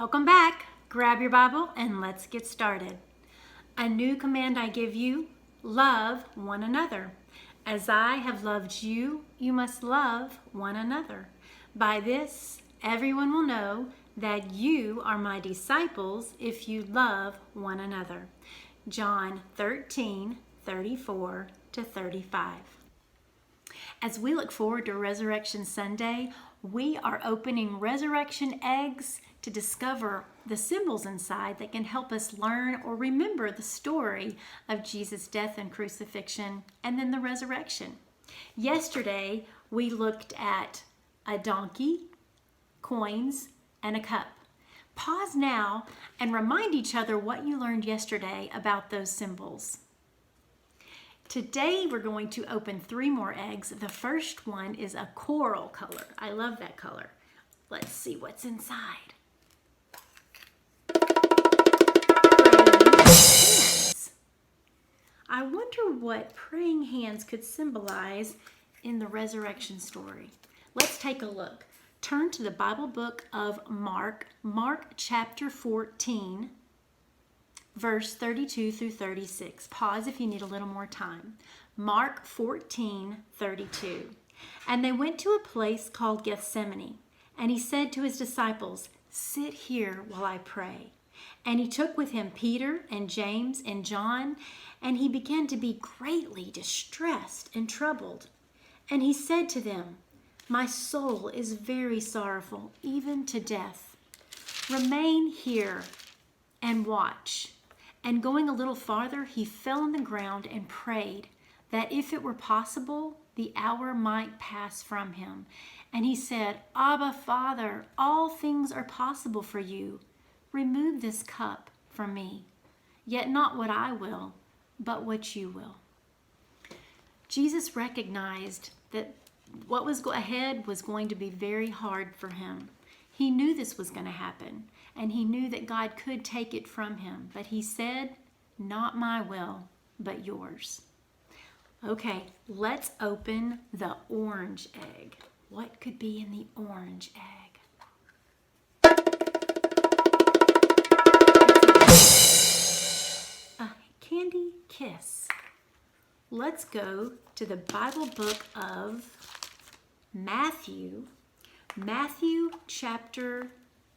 Welcome back. Grab your Bible and let's get started. A new command I give you, love one another. As I have loved you, you must love one another. By this, everyone will know that you are my disciples if you love one another. John 13:34-35. As we look forward to Resurrection Sunday, we are opening resurrection eggs to discover the symbols inside that can help us learn or remember the story of Jesus' death and crucifixion and then the resurrection. Yesterday, we looked at a donkey, coins, and a cup. Pause now and remind each other what you learned yesterday about those symbols. Today we're going to open 3 more eggs. The first one is a coral color. I love that color. Let's see what's inside. I wonder what praying hands could symbolize in the resurrection story. Let's take a look. Turn to the Bible book of Mark chapter 14, verse 32-36. Pause if you need a little more time. Mark 14:32. And they went to a place called Gethsemane, and he said to his disciples, "Sit here while I pray." And he took with him Peter and James and John, and he began to be greatly distressed and troubled. And he said to them, "My soul is very sorrowful, even to death. Remain here and watch." And going a little farther, he fell on the ground and prayed that if it were possible, the hour might pass from him. And he said, "Abba, Father, all things are possible for you. Remove this cup from me. Yet not what I will, but what you will." Jesus recognized that what was ahead was going to be very hard for him. He knew this was going to happen, and he knew that God could take it from him. But he said, "Not my will, but yours." Okay, let's open the orange egg. What could be in the orange egg? A candy kiss. Let's go to the Bible book of Matthew chapter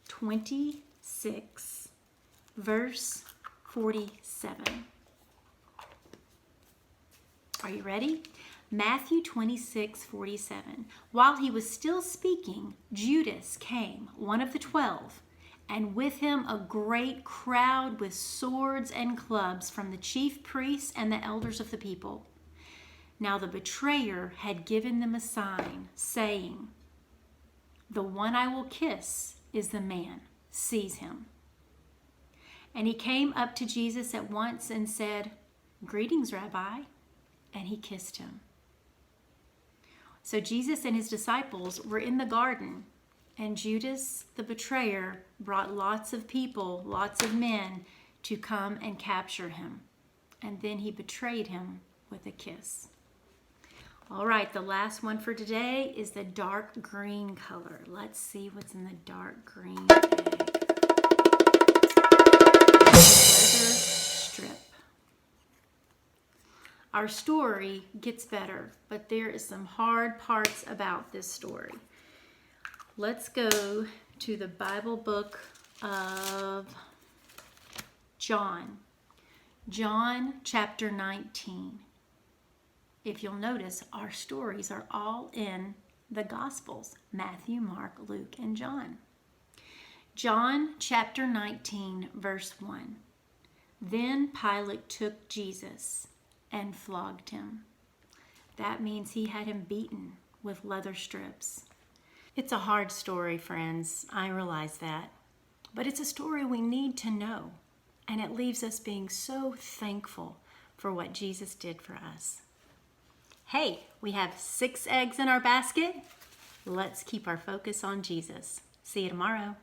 26, verse 47. Are you ready? Matthew 26:47. While he was still speaking, Judas came, one of the 12, and with him a great crowd with swords and clubs from the chief priests and the elders of the people. Now the betrayer had given them a sign, saying, "The one I will kiss is the man. Seize him." And he came up to Jesus at once and said, "Greetings, Rabbi," and he kissed him. So Jesus and his disciples were in the garden, and Judas, the betrayer, brought lots of people, lots of men, to come and capture him. And then he betrayed him with a kiss. All right, the last one for today is the dark green color. Let's see what's in the dark green egg. Leather strip. Our story gets better, but there is some hard parts about this story. Let's go to the Bible book of John chapter 19. If you'll notice, our stories are all in the Gospels: Matthew, Mark, Luke, and John. John chapter 19, verse 1. Then Pilate took Jesus and flogged him. That means he had him beaten with leather strips. It's a hard story, friends. I realize that. But it's a story we need to know. And it leaves us being so thankful for what Jesus did for us. Hey, we have 6 eggs in our basket. Let's keep our focus on Jesus. See you tomorrow.